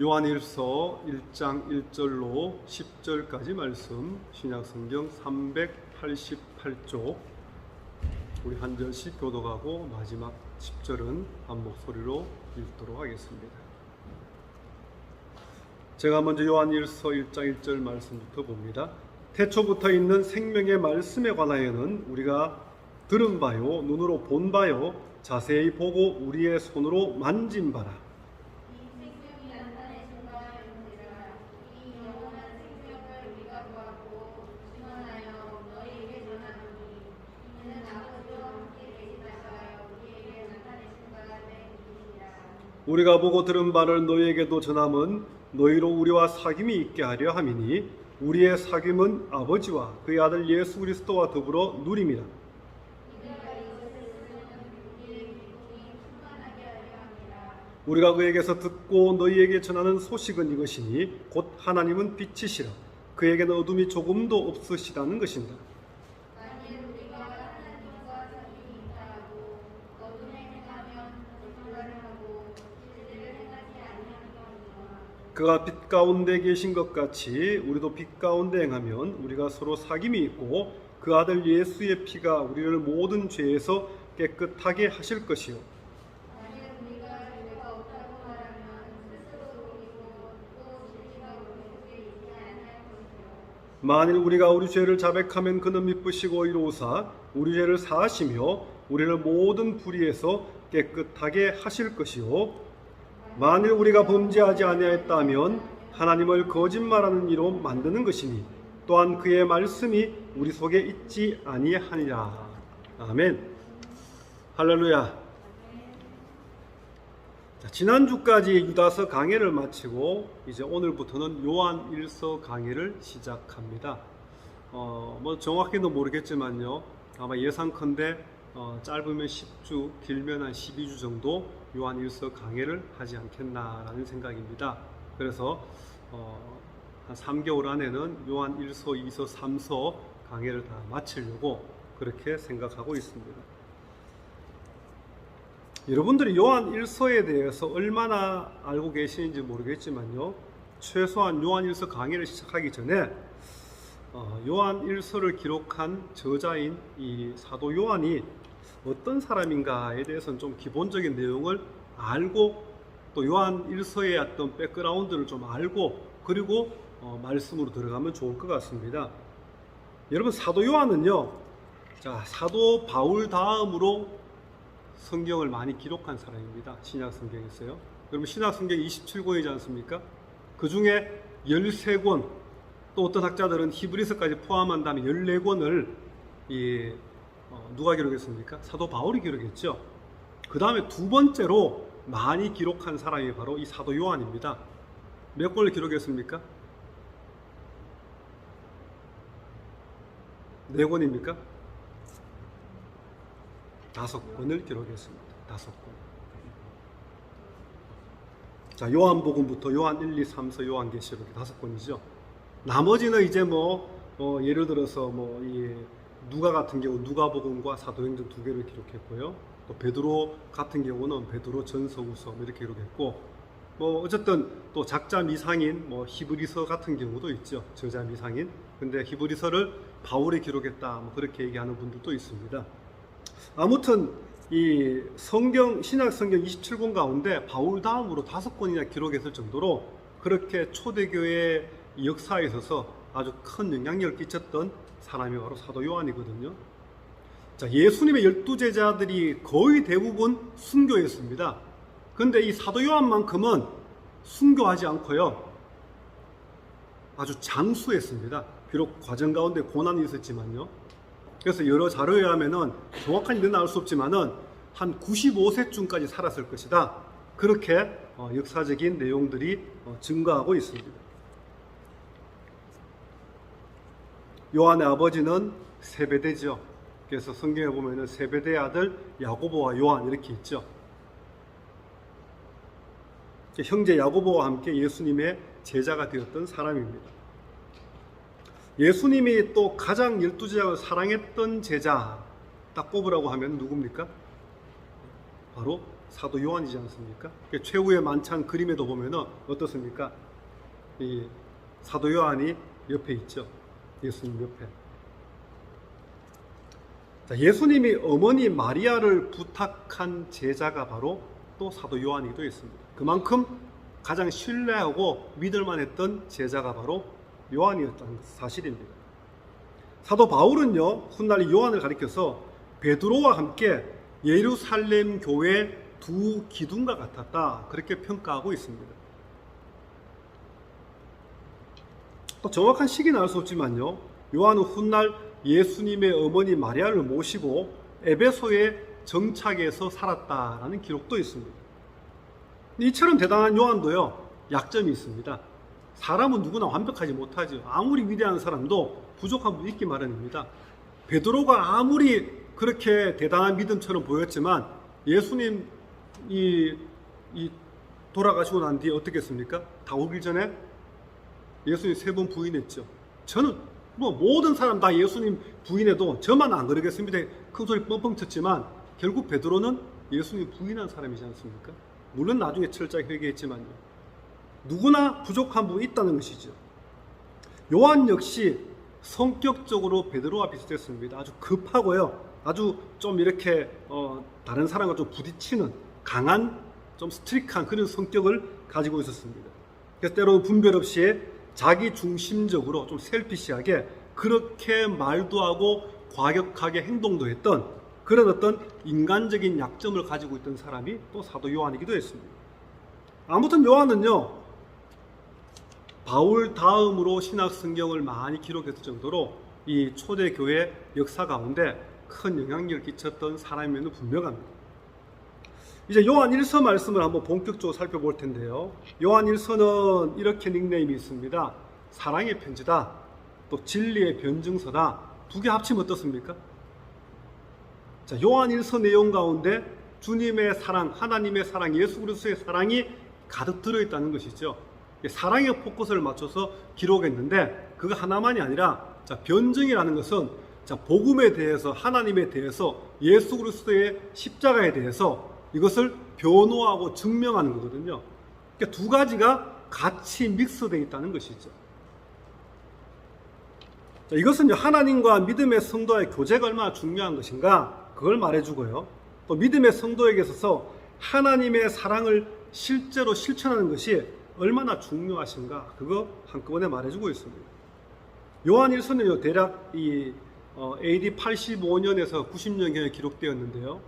요한일서 1장 1절로 10절까지 말씀, 신약성경 388쪽, 우리 한 절씩 교독하고 마지막 10절은 한 목소리로 읽도록 하겠습니다. 제가 먼저 요한일서 1장 1절 말씀부터 봅니다. 태초부터 있는 생명의 말씀에 관하여는 우리가 들은 바요, 눈으로 본 바요, 자세히 보고 우리의 손으로 만진 바라. 우리가 보고 들은 바를 너희에게도 전함은 너희로 우리와 사귐이 있게 하려 함이니 우리의 사귐은 아버지와 그의 아들 예수 그리스도와 더불어 누림이라. 우리가 그에게서 듣고 너희에게 전하는 소식은 이것이니 곧 하나님은 빛이시라. 그에게는 어둠이 조금도 없으시다는 것입니다. 그가 빛 가운데 계신 것 같이 우리도 빛 가운데 행하면 우리가 서로 사귐이 있고 그 아들 예수의 피가 우리를 모든 죄에서 깨끗하게 하실 것이요. 만일 우리가 우리 죄를 자백하면 그는 미쁘시고 이로우사 우리 죄를 사하시며 우리를 모든 불의에서 깨끗하게 하실 것이요. 만일 우리가 범죄하지 아니하였다면 하나님을 거짓말하는 이로 만드는 것이니 또한 그의 말씀이 우리 속에 있지 아니하니라. 아멘. 할렐루야. 지난주까지 유다서 강해를 마치고 이제 오늘부터는 요한일서 강해를 시작합니다. 뭐 정확히는 모르겠지만요, 아마 예상컨대 짧으면 10주, 길면 한 12주 정도 요한일서 강해를 하지 않겠나라는 생각입니다. 그래서 한 3개월 안에는 요한일서, 2서, 3서 강해를 다 마치려고 그렇게 생각하고 있습니다. 여러분들이 요한일서에 대해서 얼마나 알고 계시는지 모르겠지만요, 최소한 요한일서 강해를 시작하기 전에 요한일서를 기록한 저자인 이 사도 요한이 어떤 사람인가에 대해서는 좀 기본적인 내용을 알고 또 요한일서의 어떤 백그라운드를 좀 알고 그리고 말씀으로 들어가면 좋을 것 같습니다. 여러분, 사도 요한은요, 사도 바울 다음으로 성경을 많이 기록한 사람입니다. 신약 성경에서요. 여러분, 신약 성경 27권이지 않습니까? 그 중에 13권, 또 어떤 학자들은 히브리서까지 포함한다면 14권을 누가 기록했습니까? 사도 바울이 기록했죠. 그 다음에 두 번째로 많이 기록한 사람이 바로 이 사도 요한입니다. 몇 권을 기록했습니까? 4권입니까? 5권을 기록했습니다. 5권. 자, 요한복음부터 요한 1, 2, 3서, 요한계시록 5권이죠. 나머지는 이제 예를 들어서 이 누가 같은 경우 누가복음과 사도행전 2개를 기록했고요. 또 베드로 같은 경우는 베드로 전서후서 이렇게 기록했고, 어쨌든 또 작자 미상인 히브리서 같은 경우도 있죠. 저자 미상인. 근데 히브리서를 바울이 기록했다 그렇게 얘기하는 분들도 있습니다. 아무튼 이 성경, 신약 성경 27권 가운데 바울 다음으로 5권이나 기록했을 정도로 그렇게 초대교회 역사에 있어서 아주 큰 영향력을 끼쳤던 사람이 바로 사도 요한이거든요. 자, 예수님의 12제자들이 거의 대부분 순교했습니다. 그런데 이 사도 요한만큼은 순교하지 않고요, 아주 장수했습니다. 비록 과정 가운데 고난이 있었지만요. 그래서 여러 자료에 의하면은 정확한 일은 알 수 없지만은 한 95세쯤까지 살았을 것이다. 그렇게 역사적인 내용들이 증거하고 있습니다. 요한의 아버지는 세베대죠. 그래서 성경에 보면은 세베대의 아들 야고보와 요한 이렇게 있죠. 형제 야고보와 함께 예수님의 제자가 되었던 사람입니다. 예수님이 또 가장 12제자를 사랑했던 제자 딱 꼽으라고 하면 누굽니까? 바로 사도 요한이지 않습니까? 최후의 만찬 그림에도 보면은 어떻습니까? 이 사도 요한이 옆에 있죠. 예수님 옆에. 자, 예수님이 어머니 마리아를 부탁한 제자가 바로 또 사도 요한이기도 했습니다. 그만큼 가장 신뢰하고 믿을만했던 제자가 바로 요한이었다는 사실입니다. 사도 바울은요, 훗날 요한을 가리켜서 베드로와 함께 예루살렘 교회 두 기둥과 같았다, 그렇게 평가하고 있습니다. 또 정확한 시기는 알 수 없지만요, 요한은 훗날 예수님의 어머니 마리아를 모시고 에베소에 정착해서 살았다라는 기록도 있습니다. 이처럼 대단한 요한도요, 약점이 있습니다. 사람은 누구나 완벽하지 못하죠. 아무리 위대한 사람도 부족한 부분이 있기 마련입니다. 베드로가 아무리 그렇게 대단한 믿음처럼 보였지만 예수님 돌아가시고 난 뒤에 어떻게 했습니까? 다 오기 전에 예수님 3번 부인했죠. 저는 뭐 모든 사람 다 예수님 부인해도 저만 안 그러겠습니다. 큰 소리 뻥뻥 쳤지만 결국 베드로는 예수님 부인한 사람이지 않습니까? 물론 나중에 철저히 회개했지만요. 누구나 부족한 부분이 있다는 것이죠. 요한 역시 성격적으로 베드로와 비슷했습니다. 아주 급하고요. 아주 좀 이렇게 다른 사람과 좀 부딪히는 강한, 좀 스트릭한 그런 성격을 가지고 있었습니다. 그래서 때로 분별 없이 자기 중심적으로 좀 셀피시하게 그렇게 말도 하고 과격하게 행동도 했던 그런 어떤 인간적인 약점을 가지고 있던 사람이 또 사도 요한이기도 했습니다. 아무튼 요한은요, 바울 다음으로 신약 성경을 많이 기록했을 정도로 이 초대교회 역사 가운데 큰 영향력을 끼쳤던 사람임에는 분명합니다. 이제 요한 1서 말씀을 한번 본격적으로 살펴볼 텐데요. 요한 1서는 이렇게 닉네임이 있습니다. 사랑의 편지다, 또 진리의 변증서다. 두 개 합치면 어떻습니까? 자, 요한 1서 내용 가운데 주님의 사랑, 하나님의 사랑, 예수 그리스도의 사랑이 가득 들어있다는 것이죠. 사랑의 포커스를 맞춰서 기록했는데 그거 하나만이 아니라, 자, 변증이라는 것은, 자, 복음에 대해서, 하나님에 대해서, 예수 그리스도의 십자가에 대해서 이것을 변호하고 증명하는 거거든요. 그러니까 두 가지가 같이 믹스되어 있다는 것이죠. 자, 이것은 하나님과 믿음의 성도의 교제가 얼마나 중요한 것인가, 그걸 말해주고요. 또 믿음의 성도에게 있어서 하나님의 사랑을 실제로 실천하는 것이 얼마나 중요하신가, 그거 한꺼번에 말해주고 있습니다. 요한 1서는요, 대략 AD 85년에서 90년경에 기록되었는데요.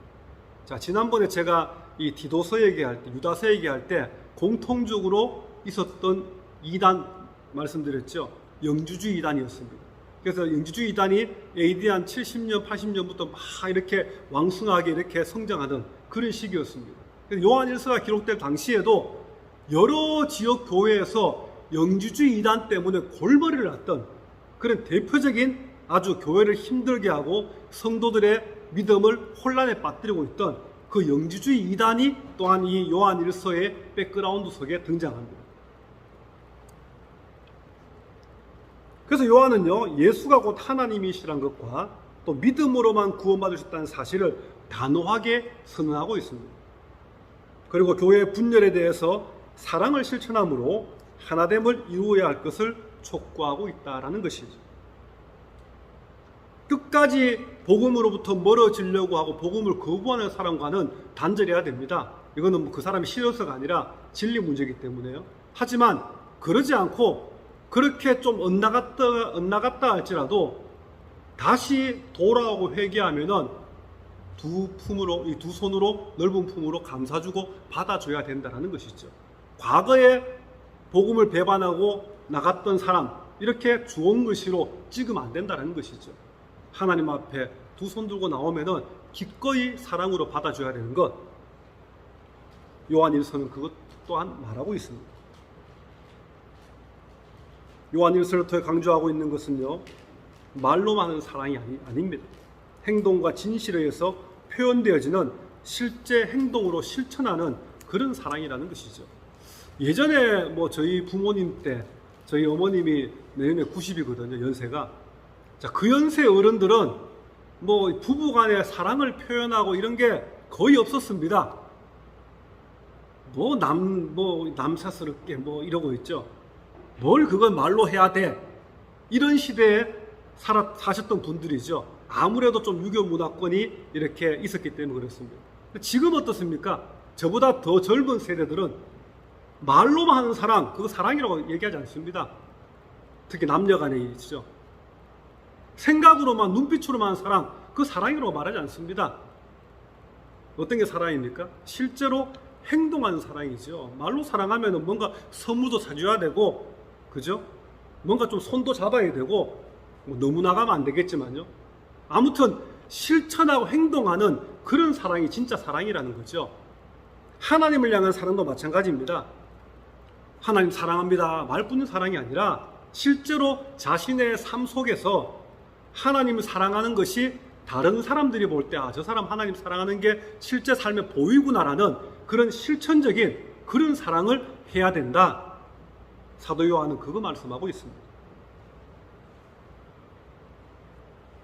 자, 지난번에 제가 이 디도서 얘기할 때, 유다서 얘기할 때 공통적으로 있었던 이단 말씀드렸죠. 영주주의 이단이었습니다. 그래서 영주주의 이단이 AD 한 70년, 80년부터 막 이렇게 왕성하게 이렇게 성장하던 그런 시기였습니다. 그래서 요한 1서가 기록될 당시에도 여러 지역 교회에서 영주주의 이단 때문에 골머리를 놨던 그런 대표적인 아주 교회를 힘들게 하고 성도들의 믿음을 혼란에 빠뜨리고 있던 그 영주주의 이단이 또한 이 요한 1서의 백그라운드 속에 등장합니다. 그래서 요한은요, 예수가 곧 하나님이시란 것과 또 믿음으로만 구원받을 수 있다는 사실을 단호하게 선언하고 있습니다. 그리고 교회의 분열에 대해서 사랑을 실천함으로 하나됨을 이루어야 할 것을 촉구하고 있다는 것이죠. 끝까지 복음으로부터 멀어지려고 하고 복음을 거부하는 사람과는 단절해야 됩니다. 이거는 뭐 그 사람이 싫어서가 아니라 진리 문제이기 때문에요. 하지만 그러지 않고 그렇게 좀 엇나갔다 할지라도 다시 돌아오고 회개하면은 이 두 손으로 넓은 품으로 감사주고 받아줘야 된다는 것이죠. 과거에 복음을 배반하고 나갔던 사람, 이렇게 주온 글씨로 찍으면 안 된다는 것이죠. 하나님 앞에 두 손 들고 나오면은 기꺼이 사랑으로 받아줘야 되는 것, 요한 1서는 그것 또한 말하고 있습니다. 요한 1서를 통해 강조하고 있는 것은요, 말로만 하는 사랑이 아닙니다. 행동과 진실에 의해서 표현되어지는 실제 행동으로 실천하는 그런 사랑이라는 것이죠. 예전에 뭐 저희 부모님 때, 저희 어머님이 내년에 90이거든요, 연세가. 자, 그 연세 어른들은 뭐 부부간의 사랑을 표현하고 이런 게 거의 없었습니다. 남사스럽게 이러고 있죠. 뭘 그걸 말로 해야 돼. 이런 시대에 사셨던 분들이죠. 아무래도 좀 유교 문화권이 이렇게 있었기 때문에 그렇습니다. 지금 어떻습니까? 저보다 더 젊은 세대들은 말로만 하는 사랑, 그거 사랑이라고 얘기하지 않습니다. 특히 남녀 간의 일이죠. 생각으로만, 눈빛으로만 하는 사랑, 그거 사랑이라고 말하지 않습니다. 어떤 게 사랑입니까? 실제로 행동하는 사랑이죠. 말로 사랑하면 뭔가 선물도 사줘야 되고, 그죠? 뭔가 좀 손도 잡아야 되고, 너무 나가면 안 되겠지만요. 아무튼 실천하고 행동하는 그런 사랑이 진짜 사랑이라는 거죠. 하나님을 향한 사랑도 마찬가지입니다. 하나님 사랑합니다. 말뿐인 사랑이 아니라 실제로 자신의 삶 속에서 하나님을 사랑하는 것이 다른 사람들이 볼 때 저 사람 하나님 사랑하는 게 실제 삶에 보이구나라는 그런 실천적인 그런 사랑을 해야 된다. 사도 요한은 그거 말씀하고 있습니다.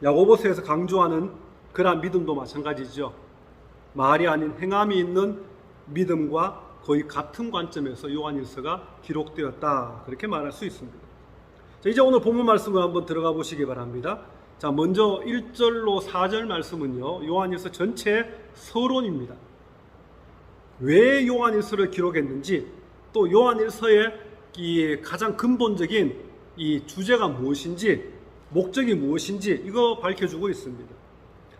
야고보서에서 강조하는 그러한 믿음도 마찬가지죠. 말이 아닌 행함이 있는 믿음과 거의 같은 관점에서 요한일서가 기록되었다. 그렇게 말할 수 있습니다. 자, 이제 오늘 본문 말씀을 한번 들어가 보시기 바랍니다. 자, 먼저 1절로 4절 말씀은요, 요한일서 전체의 서론입니다. 왜 요한일서를 기록했는지, 또 요한일서의 이 가장 근본적인 이 주제가 무엇인지, 목적이 무엇인지 이거 밝혀주고 있습니다.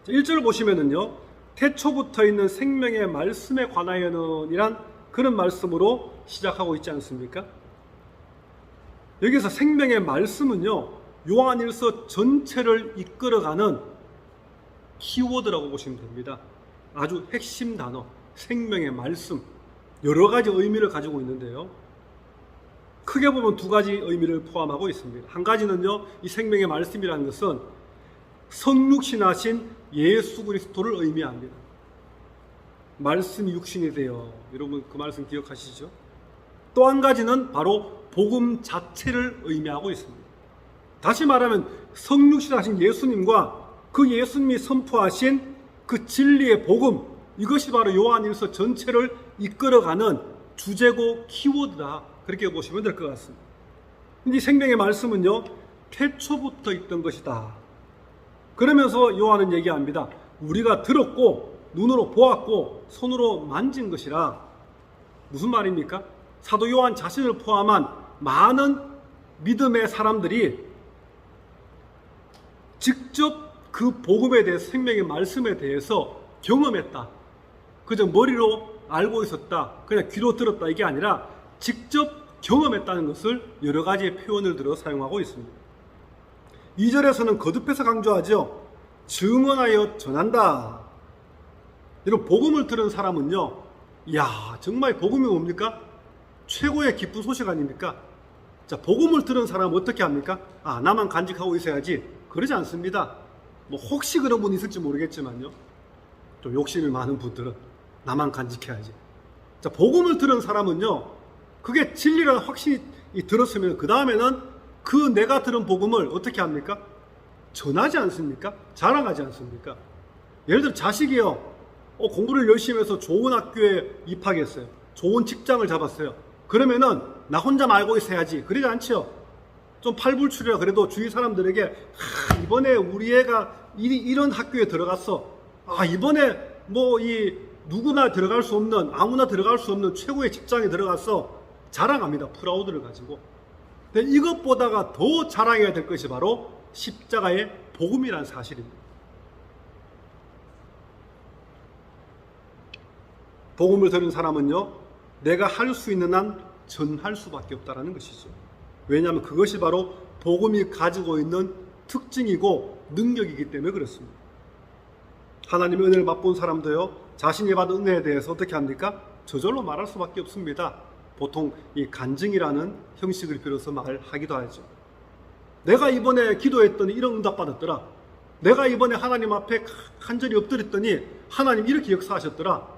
자, 1절 보시면은요, 태초부터 있는 생명의 말씀에 관하여는 이란 그런 말씀으로 시작하고 있지 않습니까? 여기서 생명의 말씀은요, 요한일서 전체를 이끌어가는 키워드라고 보시면 됩니다. 아주 핵심 단어, 생명의 말씀. 여러 가지 의미를 가지고 있는데요. 크게 보면 두 가지 의미를 포함하고 있습니다. 한 가지는요, 이 생명의 말씀이라는 것은 성육신하신 예수 그리스도를 의미합니다. 말씀이 육신이 되어, 여러분 그 말씀 기억하시죠? 또 한 가지는 바로 복음 자체를 의미하고 있습니다. 다시 말하면 성육신하신 예수님과 그 예수님이 선포하신 그 진리의 복음, 이것이 바로 요한일서 전체를 이끌어가는 주제고 키워드다. 그렇게 보시면 될 것 같습니다. 이 생명의 말씀은요, 태초부터 있던 것이다. 그러면서 요한은 얘기합니다. 우리가 들었고 눈으로 보았고 손으로 만진 것이라. 무슨 말입니까? 사도 요한 자신을 포함한 많은 믿음의 사람들이 직접 그 복음에 대해서, 생명의 말씀에 대해서 경험했다. 그저 머리로 알고 있었다, 그냥 귀로 들었다, 이게 아니라 직접 경험했다는 것을 여러 가지의 표현을 들어 사용하고 있습니다. 2절에서는 거듭해서 강조하죠. 증언하여 전한다. 이런 복음을 들은 사람은요, 이야, 정말 복음이 뭡니까? 최고의 기쁜 소식 아닙니까? 자, 복음을 들은 사람은 어떻게 합니까? 나만 간직하고 있어야지. 그러지 않습니다. 혹시 그런 분이 있을지 모르겠지만요, 좀 욕심이 많은 분들은 나만 간직해야지. 자, 복음을 들은 사람은요, 그게 진리라는 확신이 들었으면 그 다음에는 그 내가 들은 복음을 어떻게 합니까? 전하지 않습니까? 자랑하지 않습니까? 예를 들어 자식이요, 공부를 열심히 해서 좋은 학교에 입학했어요. 좋은 직장을 잡았어요. 그러면은 나 혼자 알고 있어야지. 그러지 않죠. 좀 팔불출이라 그래도 주위 사람들에게 이번에 우리 애가 이런 학교에 들어갔어. 이번에 누구나 들어갈 수 없는, 아무나 들어갈 수 없는 최고의 직장에 들어갔어. 자랑합니다. 프라우드를 가지고. 근데 이것보다가 더 자랑해야 될 것이 바로 십자가의 복음이라는 사실입니다. 복음을 들은 사람은요, 내가 할 수 있는 한 전할 수밖에 없다는 것이죠. 왜냐하면 그것이 바로 복음이 가지고 있는 특징이고 능력이기 때문에 그렇습니다. 하나님의 은혜를 맛본 사람도요, 자신이 받은 은혜에 대해서 어떻게 합니까? 저절로 말할 수밖에 없습니다. 보통 이 간증이라는 형식을 빌어서 말하기도 하죠. 내가 이번에 기도했더니 이런 응답 받았더라. 내가 이번에 하나님 앞에 간절히 엎드렸더니 하나님 이렇게 역사하셨더라.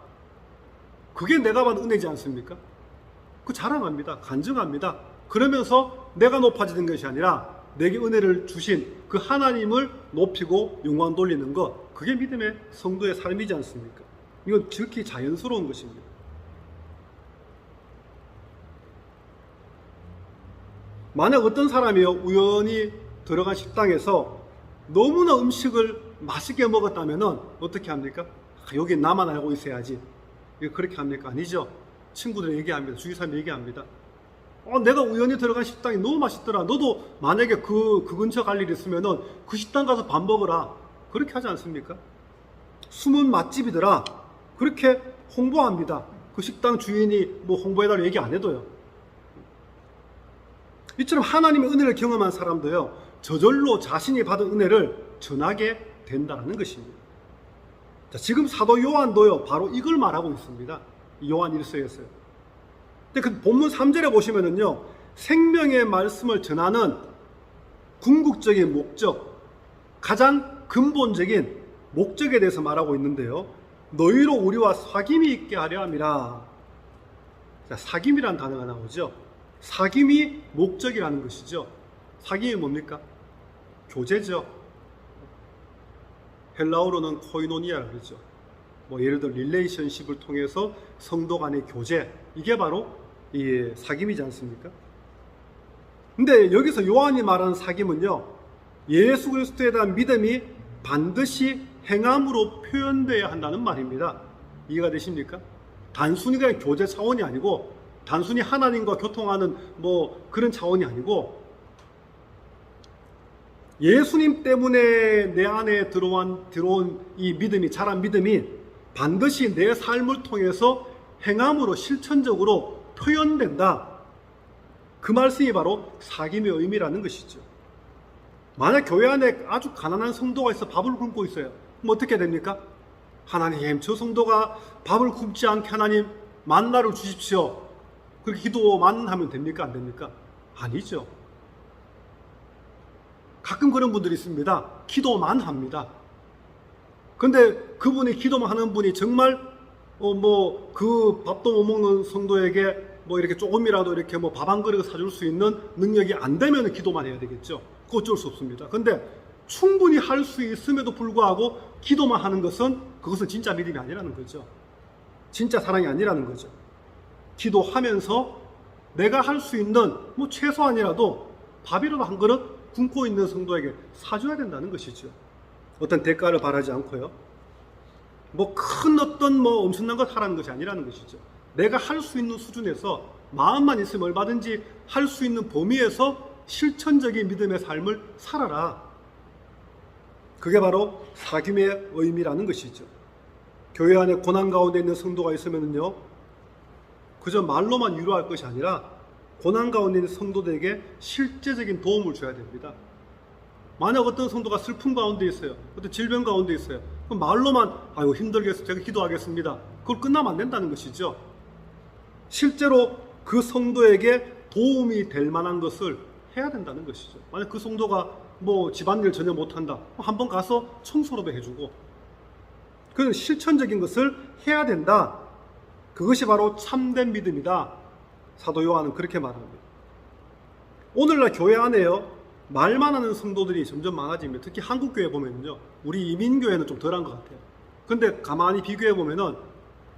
그게 내가 받은 은혜지 않습니까? 그 자랑합니다. 간증합니다. 그러면서 내가 높아지는 것이 아니라 내게 은혜를 주신 그 하나님을 높이고 영광 돌리는 것, 그게 믿음의 성도의 삶이지 않습니까? 이건 지극히 자연스러운 것입니다. 만약 어떤 사람이요 우연히 들어간 식당에서 너무나 음식을 맛있게 먹었다면은 어떻게 합니까? 여기 나만 알고 있어야지. 이거 그렇게 합니까? 아니죠. 친구들이 얘기합니다. 주위 사람이 얘기합니다. 내가 우연히 들어간 식당이 너무 맛있더라. 너도 만약에 그 근처 갈 일 있으면은 그 식당 가서 밥 먹어라. 그렇게 하지 않습니까? 숨은 맛집이더라. 그렇게 홍보합니다. 그 식당 주인이 뭐 홍보해달라고 얘기 안 해도요. 이처럼 하나님의 은혜를 경험한 사람도요, 저절로 자신이 받은 은혜를 전하게 된다는 것입니다. 자, 지금 사도 요한도요, 바로 이걸 말하고 있습니다. 요한 1서에서요. 근데 그 본문 3절에 보시면은요, 생명의 말씀을 전하는 궁극적인 목적, 가장 근본적인 목적에 대해서 말하고 있는데요. 너희로 우리와 사귐이 있게 하려 함이라. 자, 사귐이라는 단어가 나오죠. 사귐이 목적이라는 것이죠. 사귐이 뭡니까? 교제죠. 헬라어로는 코이노니아라고 그러죠. 예를 들어 릴레이션십을 통해서 성도 간의 교제, 이게 바로 이 사귐이지 않습니까? 근데 여기서 요한이 말하는 사귐은요, 예수 그리스도에 대한 믿음이 반드시 행함으로 표현되어야 한다는 말입니다. 이해가 되십니까? 단순히 그냥 교제 차원이 아니고, 단순히 하나님과 교통하는 그런 차원이 아니고, 예수님 때문에 내 안에 들어온 이 믿음이, 자란 믿음이 반드시 내 삶을 통해서 행함으로 실천적으로 표현된다. 그 말씀이 바로 사귐의 의미라는 것이죠. 만약 교회 안에 아주 가난한 성도가 있어 밥을 굶고 있어요. 그럼 어떻게 됩니까? 하나님, 저 성도가 밥을 굶지 않게 하나님 만나를 주십시오. 그렇게 기도만 하면 됩니까? 안 됩니까? 아니죠. 가끔 그런 분들이 있습니다. 기도만 합니다. 근데 그분이 기도만 하는 분이 정말 그 밥도 못 먹는 성도에게 이렇게 조금이라도 이렇게 밥 한 그릇 사줄 수 있는 능력이 안 되면 기도만 해야 되겠죠. 그거 어쩔 수 없습니다. 근데 충분히 할 수 있음에도 불구하고 기도만 하는 그것은 진짜 믿음이 아니라는 거죠. 진짜 사랑이 아니라는 거죠. 기도하면서 내가 할 수 있는 최소한이라도 밥이라도 한 그릇 굶고 있는 성도에게 사줘야 된다는 것이죠. 어떤 대가를 바라지 않고요. 큰 엄청난 것 하라는 것이 아니라는 것이죠. 내가 할 수 있는 수준에서 마음만 있으면 얼마든지 할 수 있는 범위에서 실천적인 믿음의 삶을 살아라. 그게 바로 사귐의 의미라는 것이죠. 교회 안에 고난 가운데 있는 성도가 있으면요, 그저 말로만 위로할 것이 아니라 고난 가운데 있는 성도들에게 실제적인 도움을 줘야 됩니다. 만약 어떤 성도가 슬픔 가운데 있어요. 어떤 질병 가운데 있어요. 그럼 말로만 아이고 힘들겠어, 제가 기도하겠습니다. 그걸 끝나면 안 된다는 것이죠. 실제로 그 성도에게 도움이 될 만한 것을 해야 된다는 것이죠. 만약 그 성도가 집안일 전혀 못한다. 한번 가서 청소라도 해주고, 그런 실천적인 것을 해야 된다. 그것이 바로 참된 믿음이다. 사도 요한은 그렇게 말합니다. 오늘날 교회 안에요, 말만 하는 성도들이 점점 많아집니다. 특히 한국교회 보면요, 우리 이민교회는 좀 덜한 것 같아요. 근데 가만히 비교해 보면은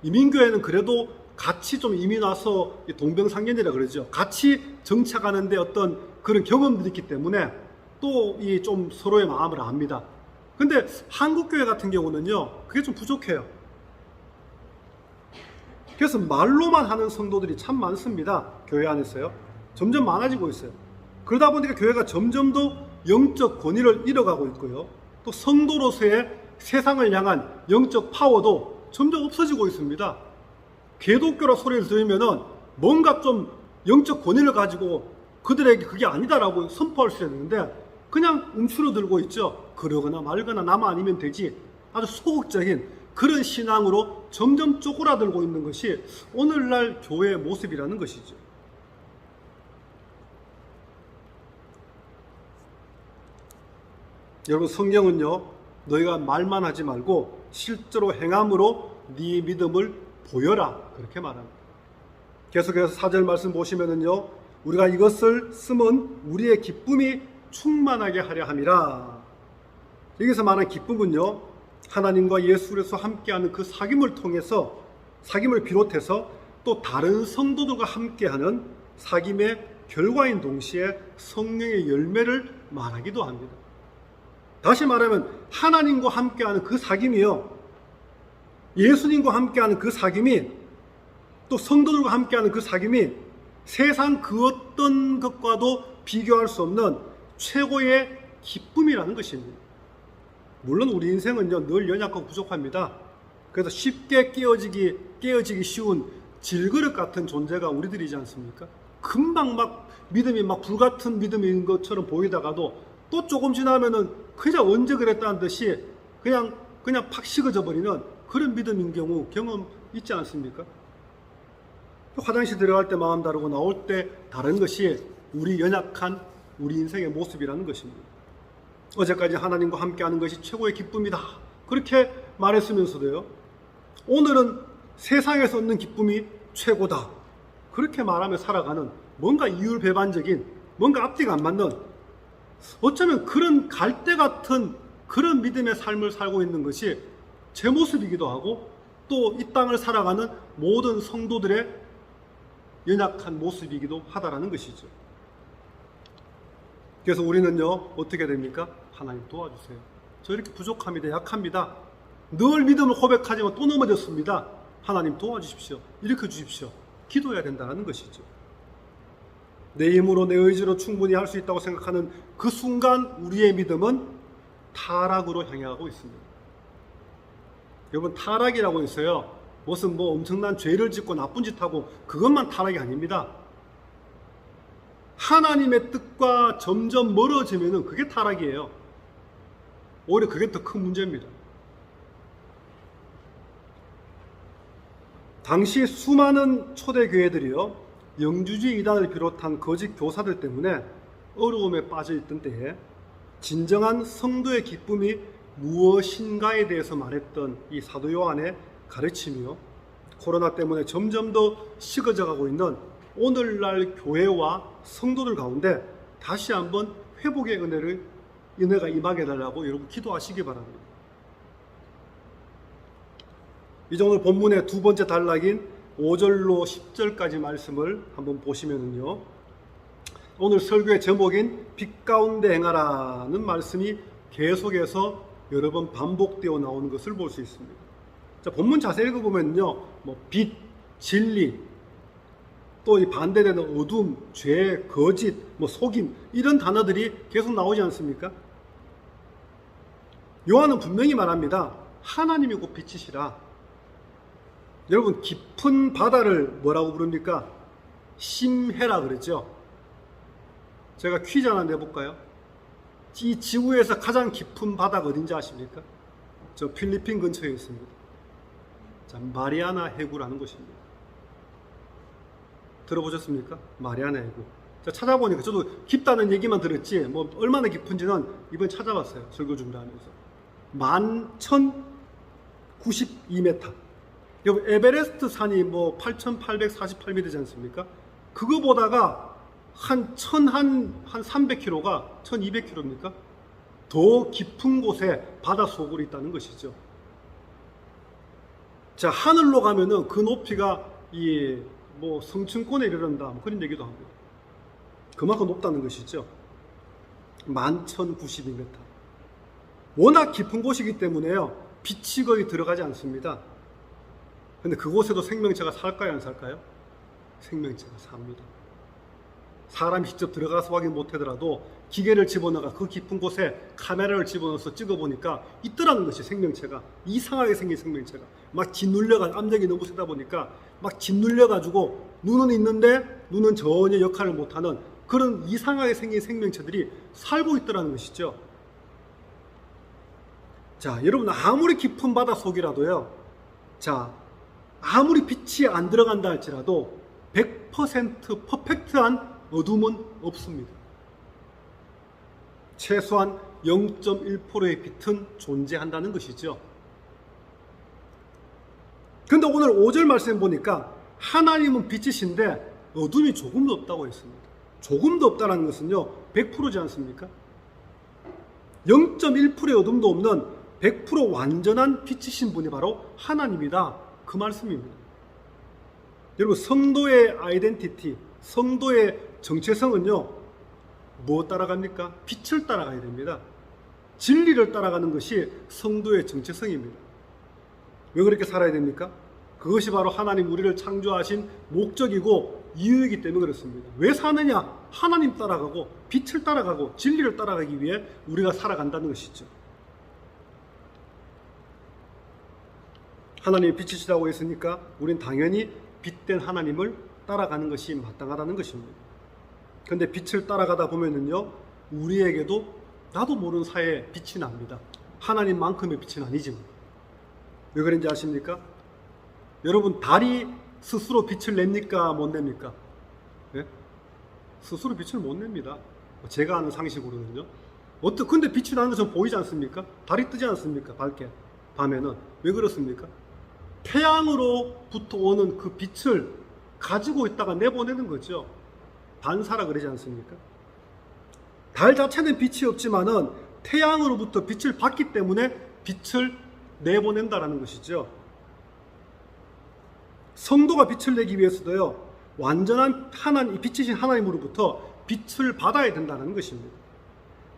이민교회는 그래도 같이 좀 이민 와서 동병상련이라 그러죠. 같이 정착하는데 어떤 그런 경험들이 있기 때문에 또 이 좀 서로의 마음을 압니다. 근데 한국교회 같은 경우는요, 그게 좀 부족해요. 그래서 말로만 하는 성도들이 참 많습니다. 교회 안에서요. 점점 많아지고 있어요. 그러다 보니까 교회가 점점 더 영적 권위를 잃어가고 있고요. 또 성도로서의 세상을 향한 영적 파워도 점점 없어지고 있습니다. 개독교라 소리를 들으면은 뭔가 좀 영적 권위를 가지고 그들에게 그게 아니다라고 선포할 수 있는데 그냥 움츠러들고 있죠. 그러거나 말거나 나만 아니면 되지. 아주 소극적인 그런 신앙으로 점점 쪼그라들고 있는 것이 오늘날 교회의 모습이라는 것이죠. 여러분, 성경은요, 너희가 말만 하지 말고 실제로 행함으로 네 믿음을 보여라, 그렇게 말합니다. 계속해서 4절 말씀 보시면은요, 우리가 이것을 쓰면 우리의 기쁨이 충만하게 하려 함이라. 여기서 말하는 기쁨은요, 하나님과 예수 그리스도 함께하는 그 사귐을 통해서, 사귐을 비롯해서 또 다른 성도들과 함께하는 사귐의 결과인 동시에 성령의 열매를 말하기도 합니다. 다시 말하면 하나님과 함께하는 그 사귐이요, 예수님과 함께하는 그 사귐이, 또 성도들과 함께하는 그 사귐이 세상 그 어떤 것과도 비교할 수 없는 최고의 기쁨이라는 것입니다. 물론 우리 인생은요 늘 연약하고 부족합니다. 그래서 쉽게 깨어지기 쉬운 질그릇 같은 존재가 우리들이지 않습니까? 금방 막 믿음이 막 불같은 믿음인 것처럼 보이다가도 또 조금 지나면은 그냥 언제 그랬다는 듯이 그냥 팍 식어져 버리는 그런 믿음인 경험 있지 않습니까? 화장실 들어갈 때 마음 다르고 나올 때 다른 것이 우리 연약한 우리 인생의 모습이라는 것입니다. 어제까지 하나님과 함께하는 것이 최고의 기쁨이다, 그렇게 말했으면서도요, 오늘은 세상에서 얻는 기쁨이 최고다, 그렇게 말하며 살아가는 뭔가 이율배반적인, 뭔가 앞뒤가 안 맞는, 어쩌면 그런 갈대 같은 그런 믿음의 삶을 살고 있는 것이 제 모습이기도 하고, 또 이 땅을 살아가는 모든 성도들의 연약한 모습이기도 하다라는 것이죠. 그래서 우리는요 어떻게 됩니까? 하나님 도와주세요. 저 이렇게 부족합니다. 약합니다. 늘 믿음을 고백하지만 또 넘어졌습니다. 하나님 도와주십시오. 일으켜 주십시오. 기도해야 된다는 것이죠. 내 힘으로 내 의지로 충분히 할 수 있다고 생각하는 그 순간 우리의 믿음은 타락으로 향해가고 있습니다. 여러분, 타락이라고 했어요. 무슨 엄청난 죄를 짓고 나쁜 짓 하고 그것만 타락이 아닙니다. 하나님의 뜻과 점점 멀어지면 그게 타락이에요. 오히려 그게 더 큰 문제입니다. 당시 수많은 초대교회들이요, 영주주의 이단을 비롯한 거짓 교사들 때문에 어려움에 빠져 있던 때에 진정한 성도의 기쁨이 무엇인가에 대해서 말했던 이 사도 요한의 가르침이요, 코로나 때문에 점점 더 식어져 가고 있는 오늘날 교회와 성도들 가운데 다시 한번 회복의 은혜가 임하게 해달라고 여러분 기도하시기 바랍니다. 이제 오늘 본문의 두 번째 단락인 5절로 10절까지 말씀을 한번 보시면은요, 오늘 설교의 제목인 빛 가운데 행하라는 말씀이 계속해서 여러 번 반복되어 나오는 것을 볼 수 있습니다. 자, 본문 자세히 읽어보면요, 빛, 진리, 또 이 반대되는 어둠, 죄, 거짓, 속임, 이런 단어들이 계속 나오지 않습니까? 요한은 분명히 말합니다. 하나님이 곧 빛이시라. 여러분, 깊은 바다를 뭐라고 부릅니까? 심해라 그러죠. 제가 퀴즈 하나 내볼까요? 이 지구에서 가장 깊은 바다가 어딘지 아십니까? 저 필리핀 근처에 있습니다. 자, 마리아나 해구라는 곳입니다. 들어보셨습니까? 마리아나 해구. 자, 찾아보니까 저도 깊다는 얘기만 들었지 얼마나 깊은지는 이번에 찾아봤어요. 설교 준비하면서. 11,092m. 여러분, 에베레스트 산이 8,848m이지 않습니까? 그거보다가 한 300km가 1,200km입니까? 더 깊은 곳에 바닷속으로 있다는 것이죠. 자, 하늘로 가면은 그 높이가 성층권에 이르른다, 그런 얘기도 합니다. 그만큼 높다는 것이죠. 11,092m. 워낙 깊은 곳이기 때문에요, 빛이 거의 들어가지 않습니다. 근데 그곳에도 생명체가 살까요, 안 살까요? 생명체가 삽니다. 사람이 직접 들어가서 확인 못하더라도 기계를 집어넣어가 그 깊은 곳에 카메라를 집어넣어서 찍어보니까 있더라는 것이, 생명체가. 이상하게 생긴 생명체가. 막 짓눌려가, 압력이 너무 세다 보니까 막 짓눌려가지고 눈은 있는데 눈은 전혀 역할을 못하는 그런 이상하게 생긴 생명체들이 살고 있더라는 것이죠. 자, 여러분, 아무리 깊은 바닷속이라도요, 자, 아무리 빛이 안 들어간다 할지라도 100% 퍼펙트한 어둠은 없습니다. 최소한 0.1%의 빛은 존재한다는 것이죠. 근데 오늘 5절 말씀 보니까 하나님은 빛이신데 어둠이 조금도 없다고 했습니다. 조금도 없다는 것은요, 100%지 않습니까? 0.1%의 어둠도 없는 100% 완전한 빛이신 분이 바로 하나님이다, 그 말씀입니다. 여러분, 성도의 아이덴티티, 성도의 정체성은요, 뭐 따라갑니까? 빛을 따라가야 됩니다. 진리를 따라가는 것이 성도의 정체성입니다. 왜 그렇게 살아야 됩니까? 그것이 바로 하나님 우리를 창조하신 목적이고 이유이기 때문에 그렇습니다. 왜 사느냐? 하나님 따라가고 빛을 따라가고 진리를 따라가기 위해 우리가 살아간다는 것이죠. 하나님이 빛이시라고 했으니까 우린 당연히 빛된 하나님을 따라가는 것이 마땅하다는 것입니다. 그런데 빛을 따라가다 보면은요, 우리에게도 나도 모르는 사이에 빛이 납니다. 하나님만큼의 빛은 아니지만. 왜 그런지 아십니까? 여러분, 달이 스스로 빛을 냅니까? 못 냅니까? 네? 스스로 빛을 못 냅니다. 제가 아는 상식으로는요. 근데 빛이 나는 것은 보이지 않습니까? 달이 뜨지 않습니까? 밝게. 밤에는. 왜 그렇습니까? 태양으로부터 오는 그 빛을 가지고 있다가 내보내는 거죠. 반사라 그러지 않습니까? 달 자체는 빛이 없지만은 태양으로부터 빛을 받기 때문에 빛을 내보낸다라는 것이죠. 성도가 빛을 내기 위해서도요, 완전한 빛이신 하나님으로부터 빛을 받아야 된다는 것입니다.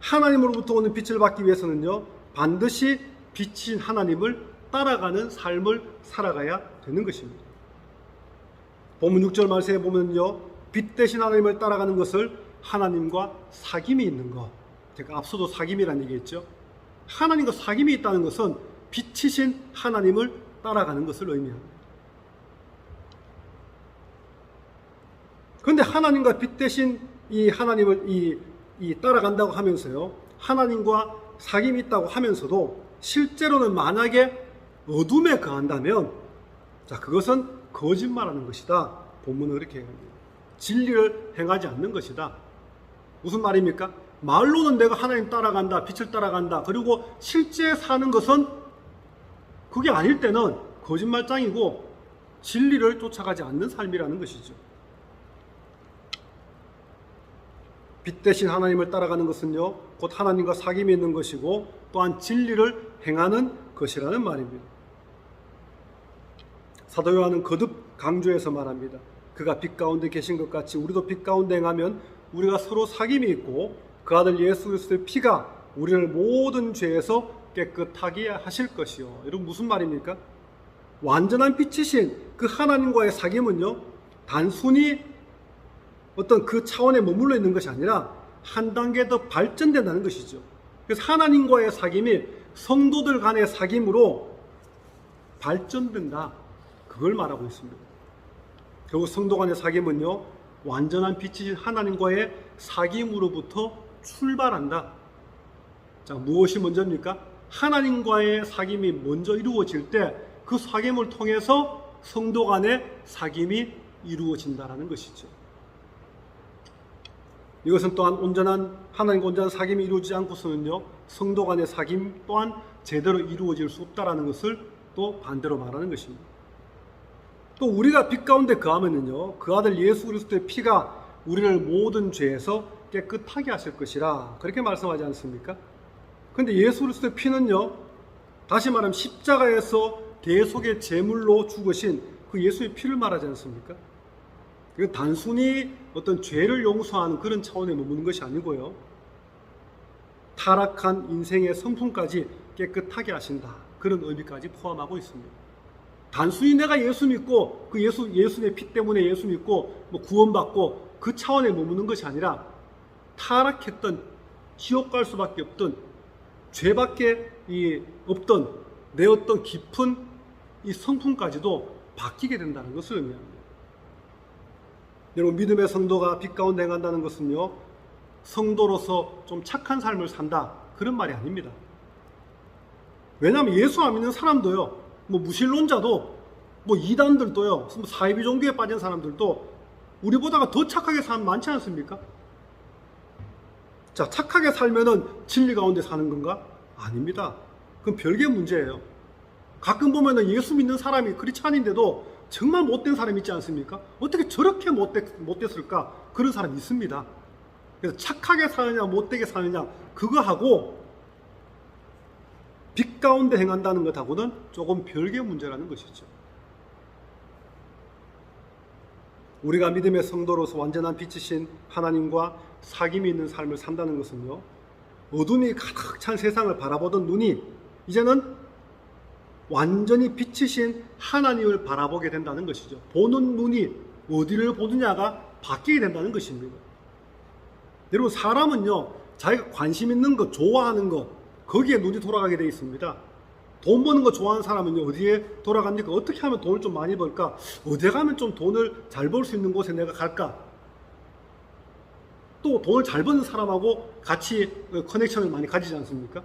하나님으로부터 오는 빛을 받기 위해서는요, 반드시 빛이신 하나님을 따라가는 삶을 살아가야 되는 것입니다. 본문 6절 말씀에 보면요, 빛 대신 하나님을 따라가는 것을 하나님과 사귐이 있는 것. 제가 앞서도 사귐이라는 얘기했죠. 하나님과 사귐이 있다는 것은 빛이신 하나님을 따라가는 것을 의미합니다. 그런데 하나님과 빛 대신 이 하나님을 따라간다고 하면서요, 하나님과 사귐이 있다고 하면서도 실제로는 만약에 어둠에 거한다면, 자, 그것은 거짓말하는 것이다. 본문은 그렇게 얘기합니다. 진리를 행하지 않는 것이다. 무슨 말입니까? 말로는 내가 하나님 따라간다, 빛을 따라간다. 그리고 실제 사는 것은 그게 아닐 때는 거짓말장이고 진리를 쫓아가지 않는 삶이라는 것이죠. 빛 대신 하나님을 따라가는 것은요, 곧 하나님과 사귐이 있는 것이고 또한 진리를 행하는 것이라는 말입니다. 사도 요한은 거듭 강조해서 말합니다. 그가 빛 가운데 계신 것 같이 우리도 빛 가운데 행하면 우리가 서로 사귐이 있고 그 아들 예수 그리스도의 피가 우리를 모든 죄에서 깨끗하게 하실 것이요. 여러분, 무슨 말입니까? 완전한 빛이신 그 하나님과의 사귐은요, 단순히 어떤 그 차원에 머물러 있는 것이 아니라 한 단계 더 발전된다는 것이죠. 그래서 하나님과의 사귐이 성도들 간의 사귐으로 발전된다. 그걸 말하고 있습니다. 결국 성도 간의 사귐은요, 완전한 빛이신 하나님과의 사귐으로부터 출발한다. 자, 무엇이 먼저입니까? 하나님과의 사귐이 먼저 이루어질 때 그 사귐을 통해서 성도 간의 사귐이 이루어진다라는 것이죠. 이것은 또한 하나님과 온전한 사귐이 이루어지지 않고서는요, 성도 간의 사귐 또한 제대로 이루어질 수 없다라는 것을 또 반대로 말하는 것입니다. 또 우리가 빛 가운데 거하면은요, 그 아들 예수 그리스도의 피가 우리를 모든 죄에서 깨끗하게 하실 것이라 그렇게 말씀하지 않습니까? 그런데 예수 그리스도의 피는요, 다시 말하면 십자가에서 대속의 제물로 죽으신 그 예수의 피를 말하지 않습니까? 이거 단순히 어떤 죄를 용서하는 그런 차원에 머무는 것이 아니고요, 타락한 인생의 성품까지 깨끗하게 하신다, 그런 의미까지 포함하고 있습니다. 단순히 내가 예수 믿고 그 예수의 피 때문에 예수 믿고 구원받고 그 차원에 머무는 것이 아니라 타락했던, 지옥 갈 수밖에 없던, 죄밖에 없던 내 어떤 깊은 이 성품까지도 바뀌게 된다는 것을 의미합니다. 여러분, 믿음의 성도가 빛 가운데 행한다는 것은요, 성도로서 좀 착한 삶을 산다, 그런 말이 아닙니다. 왜냐하면 예수 안 믿는 사람도요, 무신론자도, 이단들도요, 사이비 종교에 빠진 사람들도 우리보다가 더 착하게 사는 많지 않습니까? 자, 착하게 살면은 진리 가운데 사는 건가? 아닙니다. 그건 별개의 문제예요. 가끔 보면은 예수 믿는 사람이 크리스찬인데도 정말 못된 사람이 있지 않습니까? 어떻게 저렇게 못됐을까? 그런 사람이 있습니다. 그래서 착하게 사느냐 못되게 사느냐 그거하고 빛 가운데 행한다는 것하고는 조금 별개의 문제라는 것이죠. 우리가 믿음의 성도로서 완전한 빛이신 하나님과 사귐이 있는 삶을 산다는 것은요, 어둠이 가득 찬 세상을 바라보던 눈이 이제는 완전히 빛이신 하나님을 바라보게 된다는 것이죠. 보는 눈이 어디를 보느냐가 바뀌게 된다는 것입니다. 여러분, 사람은요, 자기가 관심 있는 것, 좋아하는 것, 거기에 눈이 돌아가게 되어 있습니다. 돈 버는 거 좋아하는 사람은 어디에 돌아갑니까? 어떻게 하면 돈을 좀 많이 벌까? 어디에 가면 좀 돈을 잘 벌 수 있는 곳에 내가 갈까? 또 돈을 잘 버는 사람하고 같이 커넥션을 많이 가지지 않습니까?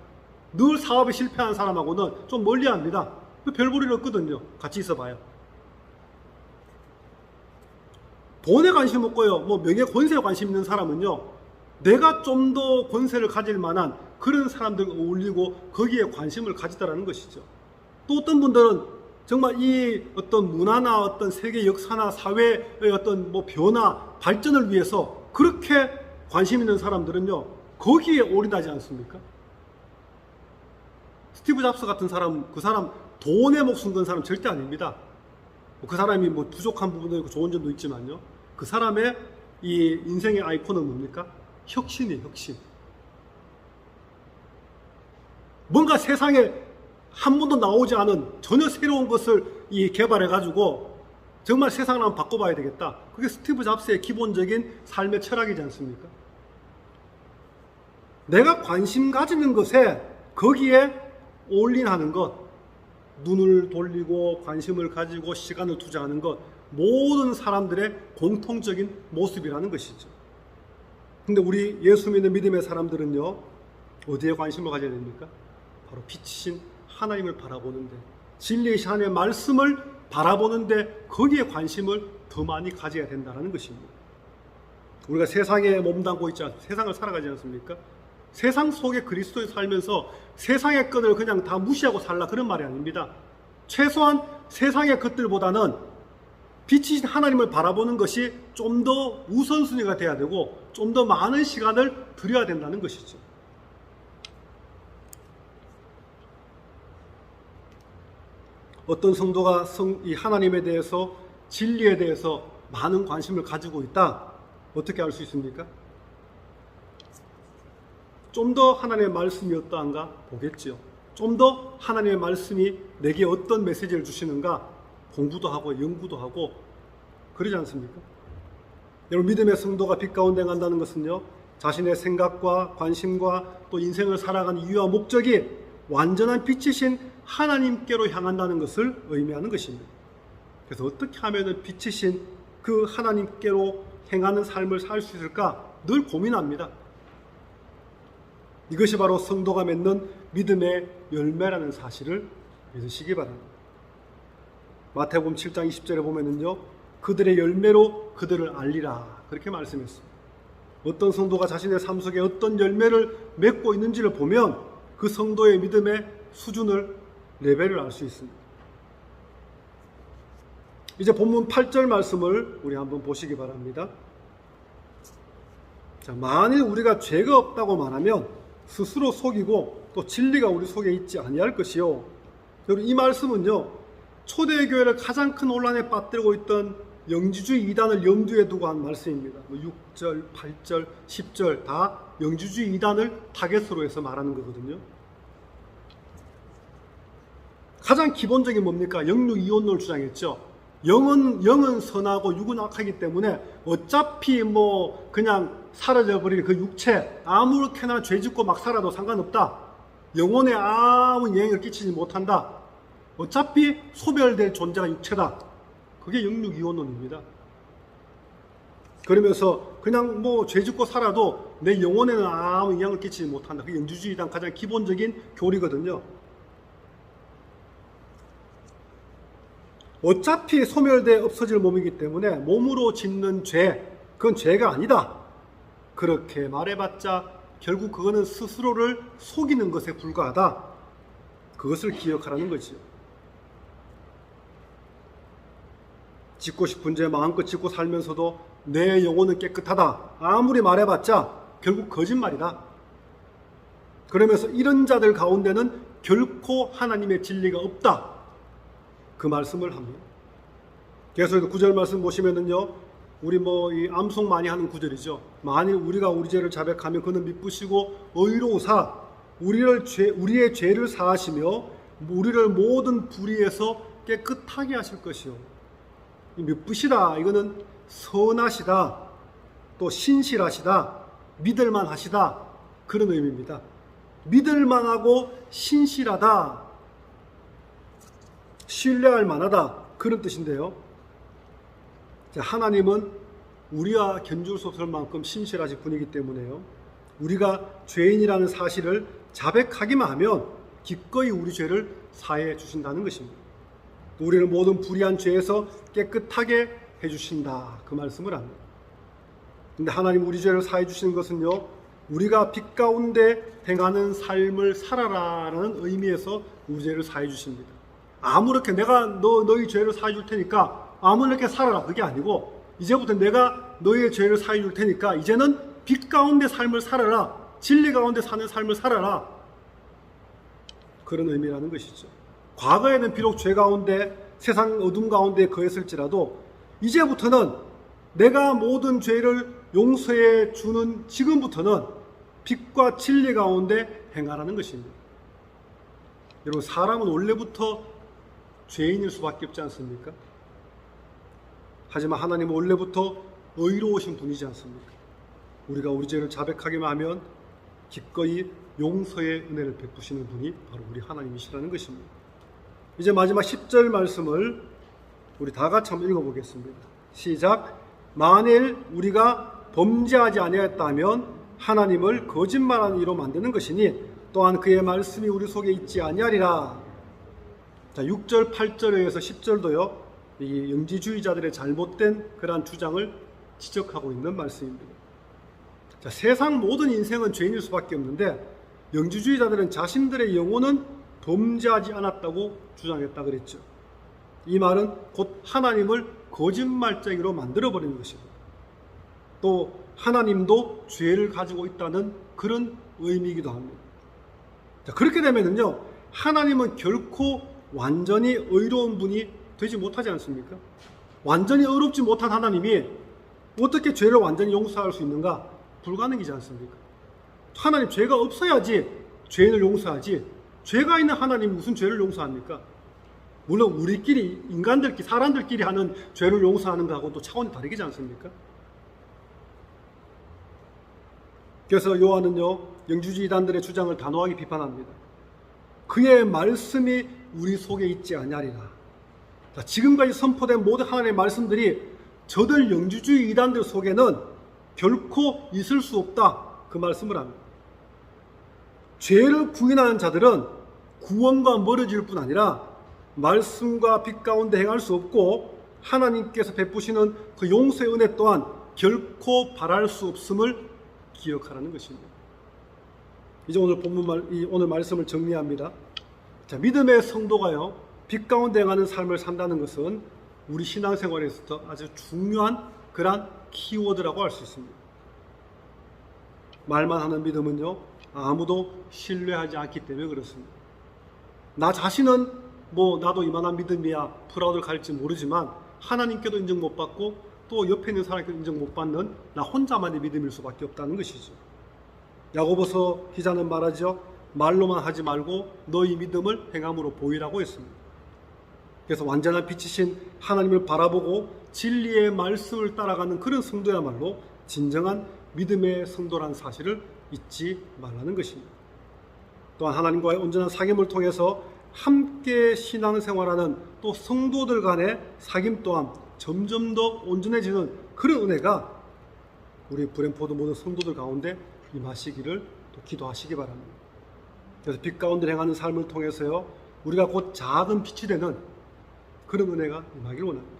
늘 사업에 실패한 사람하고는 좀 멀리합니다. 별 볼 일 없거든요. 같이 있어봐요. 돈에 관심 없고요, 명예 권세에 관심 있는 사람은요, 내가 좀 더 권세를 가질 만한 그런 사람들과 어울리고 거기에 관심을 가지다라는 것이죠. 또 어떤 분들은 정말 이 어떤 문화나 어떤 세계 역사나 사회의 어떤 변화, 발전을 위해서 그렇게 관심 있는 사람들은요, 거기에 올인하지 않습니까? 스티브 잡스 같은 사람, 그 사람 돈에 목숨 건 사람 절대 아닙니다. 그 사람이 부족한 부분도 있고 좋은 점도 있지만요, 그 사람의 이 인생의 아이콘은 뭡니까? 혁신이에요, 혁신. 뭔가 세상에 한 번도 나오지 않은 전혀 새로운 것을 개발해가지고 정말 세상을 한번 바꿔봐야 되겠다. 그게 스티브 잡스의 기본적인 삶의 철학이지 않습니까? 내가 관심 가지는 것에 거기에 올인하는 것, 눈을 돌리고 관심을 가지고 시간을 투자하는 것, 모든 사람들의 공통적인 모습이라는 것이죠. 근데 우리 예수 믿는 믿음의 사람들은요, 어디에 관심을 가져야 됩니까? 바로 빛이신 하나님을 바라보는데, 진리이신 하나님의 말씀을 바라보는데 거기에 관심을 더 많이 가져야 된다는 것입니다. 우리가 세상에 몸담고 있지 않습니까? 세상을 살아가지 않습니까? 세상 속에 그리스도에 살면서 세상의 것을 그냥 다 무시하고 살라, 그런 말이 아닙니다. 최소한 세상의 것들보다는 빛이신 하나님을 바라보는 것이 좀 더 우선순위가 돼야 되고 좀 더 많은 시간을 들여야 된다는 것이죠. 어떤 성도가 이 하나님에 대해서, 진리에 대해서 많은 관심을 가지고 있다, 어떻게 알 수 있습니까? 좀 더 하나님의 말씀이 어떠한가 보겠지요. 좀 더 하나님의 말씀이 내게 어떤 메시지를 주시는가 공부도 하고 연구도 하고 그러지 않습니까? 여러분, 믿음의 성도가 빛 가운데 간다는 것은요, 자신의 생각과 관심과 또 인생을 살아가는 이유와 목적이 완전한 빛이신 하나님께로 향한다는 것을 의미하는 것입니다. 그래서 어떻게 하면 빛이신 그 하나님께로 행하는 삶을 살 수 있을까 늘 고민합니다. 이것이 바로 성도가 맺는 믿음의 열매라는 사실을 믿으시기 바랍니다. 마태복음 7장 20절에 보면은요, 그들의 열매로 그들을 알리라, 그렇게 말씀했습니다. 어떤 성도가 자신의 삶 속에 어떤 열매를 맺고 있는지를 보면 그 성도의 믿음의 수준을, 레벨을 알 수 있습니다. 이제 본문 8절 말씀을 우리 한번 보시기 바랍니다. 자, 만일 우리가 죄가 없다고 말하면 스스로 속이고 또 진리가 우리 속에 있지 아니할 것이요. 여러분, 이 말씀은요, 초대교회를 가장 큰 혼란에 빠뜨리고 있던 영지주의 이단을 염두에 두고 한 말씀입니다. 6절, 8절, 10절 다 영지주의 이단을 타겟으로 해서 말하는 거거든요. 가장 기본적인 뭡니까? 영육이혼론을 주장했죠. 영은 선하고 육은 악하기 때문에 어차피 그냥 사라져버릴 그 육체, 아무렇게나 죄짓고 막 살아도 상관없다. 영혼에 아무 영향을 끼치지 못한다. 어차피 소멸될 존재가 육체다. 그게 영육이혼론입니다. 그러면서 그냥 죄짓고 살아도 내 영혼에는 아무 영향을 끼치지 못한다. 그게 영지주의 이단 가장 기본적인 교리거든요. 어차피 소멸돼 없어질 몸이기 때문에 몸으로 짓는 죄, 그건 죄가 아니다. 그렇게 말해봤자 결국 그거는 스스로를 속이는 것에 불과하다. 그것을 기억하라는 거지요. 짓고 싶은 죄 마음껏 짓고 살면서도 내 영혼은 깨끗하다, 아무리 말해봤자 결국 거짓말이다. 그러면서 이런 자들 가운데는 결코 하나님의 진리가 없다, 그 말씀을 합니다. 계속해서 9절 말씀 보시면은요, 우리 뭐 이 암송 많이 하는 구절이죠. 만일 우리가 우리 죄를 자백하면 그는 미쁘시고 의로우사 우리의 죄를 사하시며 우리를 모든 불의에서 깨끗하게 하실 것이요. 이 미쁘시다 이거는 선하시다, 또 신실하시다, 믿을만하시다 그런 의미입니다. 믿을만하고 신실하다, 신뢰할 만하다 그런 뜻인데요. 하나님은 우리와 견줄 수 없을 만큼 신실하신 분이기 때문에요. 우리가 죄인이라는 사실을 자백하기만 하면 기꺼이 우리 죄를 사해 주신다는 것입니다. 우리를 모든 불의한 죄에서 깨끗하게 해주신다 그 말씀을 합니다. 근데 하나님 우리 죄를 사해 주시는 것은요, 우리가 빛 가운데 행하는 삶을 살아라라는 의미에서 우리 죄를 사해 주십니다. 아무렇게 내가 너희 죄를 사해 줄 테니까 아무렇게 살아라 그게 아니고, 이제부터 내가 너희의 죄를 사해 줄 테니까 이제는 빛 가운데 삶을 살아라, 진리 가운데 사는 삶을 살아라 그런 의미라는 것이죠. 과거에는 비록 죄 가운데 세상 어둠 가운데 거했을지라도 이제부터는 내가 모든 죄를 용서해 주는 지금부터는 빛과 진리 가운데 행하라는 것입니다. 여러분, 사람은 원래부터 죄인일 수밖에 없지 않습니까? 하지만 하나님은 원래부터 의로우신 분이지 않습니까? 우리가 우리 죄를 자백하기만 하면 기꺼이 용서의 은혜를 베푸시는 분이 바로 우리 하나님이시라는 것입니다. 이제 마지막 10절 말씀을 우리 다 같이 한번 읽어보겠습니다. 시작. 만일 우리가 범죄하지 아니하였다면 하나님을 거짓말하는 이로 만드는 것이니 또한 그의 말씀이 우리 속에 있지 아니하리라. 자, 6절, 8절에서 10절도요. 이 영지주의자들의 잘못된 그러한 주장을 지적하고 있는 말씀입니다. 자, 세상 모든 인생은 죄인일 수밖에 없는데 영지주의자들은 자신들의 영혼은 범죄하지 않았다고 주장했다 그랬죠. 이 말은 곧 하나님을 거짓말쟁이로 만들어버리는 것입니다. 또 하나님도 죄를 가지고 있다는 그런 의미이기도 합니다. 자, 그렇게 되면은요, 하나님은 결코 완전히 의로운 분이 되지 못하지 않습니까? 완전히 의롭지 못한 하나님이 어떻게 죄를 완전히 용서할 수 있는가? 불가능이지 않습니까? 하나님 죄가 없어야지 죄인을 용서하지, 죄가 있는 하나님이 무슨 죄를 용서합니까? 물론 우리끼리 인간들끼리 사람들끼리 하는 죄를 용서하는 것하고 또 차원이 다르지 않습니까? 그래서 요한은요, 영주주의 이단들의 주장을 단호하게 비판합니다. 그의 말씀이 우리 속에 있지 아니하리라. 자, 지금까지 선포된 모든 하나님의 말씀들이 저들 영주주의 이단들 속에는 결코 있을 수 없다 그 말씀을 합니다. 죄를 부인하는 자들은 구원과 멀어질 뿐 아니라 말씀과 빛 가운데 행할 수 없고 하나님께서 베푸시는 그 용서의 은혜 또한 결코 바랄 수 없음을 기억하라는 것입니다. 이제 오늘 오늘 말씀을 정리합니다. 자, 믿음의 성도가요, 빛 가운데 행하는 삶을 산다는 것은 우리 신앙생활에서 아주 중요한 그러한 키워드라고 할 수 있습니다. 말만 하는 믿음은요, 아무도 신뢰하지 않기 때문에 그렇습니다. 나 자신은 나도 이만한 믿음이야 프라우드를 갈지 모르지만 하나님께도 인정 못 받고 또 옆에 있는 사람께도 인정 못 받는 나 혼자만의 믿음일 수밖에 없다는 것이죠. 야고보서 기자는 말하죠. 말로만 하지 말고 너희 믿음을 행함으로 보이라고 했습니다. 그래서 완전한 빛이신 하나님을 바라보고 진리의 말씀을 따라가는 그런 성도야말로 진정한 믿음의 성도라는 사실을 잊지 말라는 것입니다. 또한 하나님과의 온전한 사귐을 통해서 함께 신앙생활하는 또 성도들 간의 사귐 또한 점점 더 온전해지는 그런 은혜가 우리 브랜포드 모든 성도들 가운데 임하시기를 또 기도하시기 바랍니다. 그래서 빛 가운데 행하는 삶을 통해서요, 우리가 곧 작은 빛이 되는 그런 은혜가 임하기를 원합니다.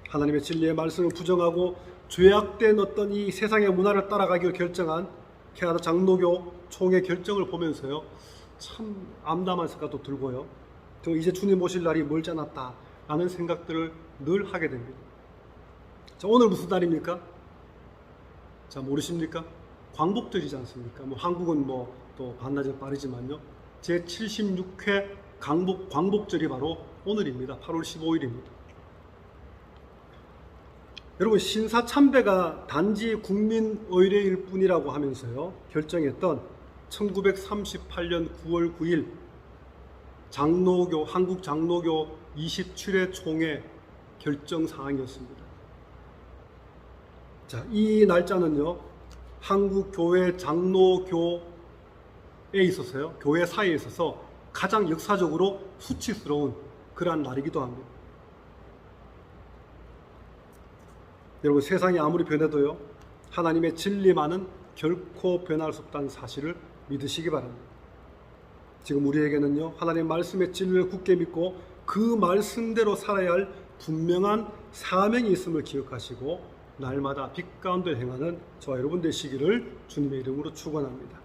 하나님의 진리의 말씀을 부정하고 죄악된 어떤 이 세상의 문화를 따라가기를 결정한 캐나다 장로교 총회 결정을 보면서요, 참 암담한 생각도 들고요, 또 이제 주님 오실 날이 멀지 않았다 라는 생각들을 늘 하게 됩니다. 자, 오늘 무슨 날입니까? 자, 모르십니까? 광복절이지 않습니까? 한국은 또 반나절 빠르지만요, 제 76회 광복절이 바로 오늘입니다. 8월 15일입니다. 여러분, 신사참배가 단지 국민의례일 뿐이라고 하면서요 결정했던 1938년 9월 9일 한국 장로교 27회 총회 결정 사항이었습니다. 자, 이 날짜는요 한국 교회 장로교에 있어서요 교회사에 있어서 가장 역사적으로 수치스러운 그러한 날이기도 합니다. 여러분, 세상이 아무리 변해도요 하나님의 진리만은 결코 변할 수 없다는 사실을 믿으시기 바랍니다. 지금 우리에게는요 하나님의 말씀의 진리를 굳게 믿고 그 말씀대로 살아야 할 분명한 사명이 있음을 기억하시고 날마다 빛 가운데 행하는 저와 여러분 되시기를 주님의 이름으로 축원합니다.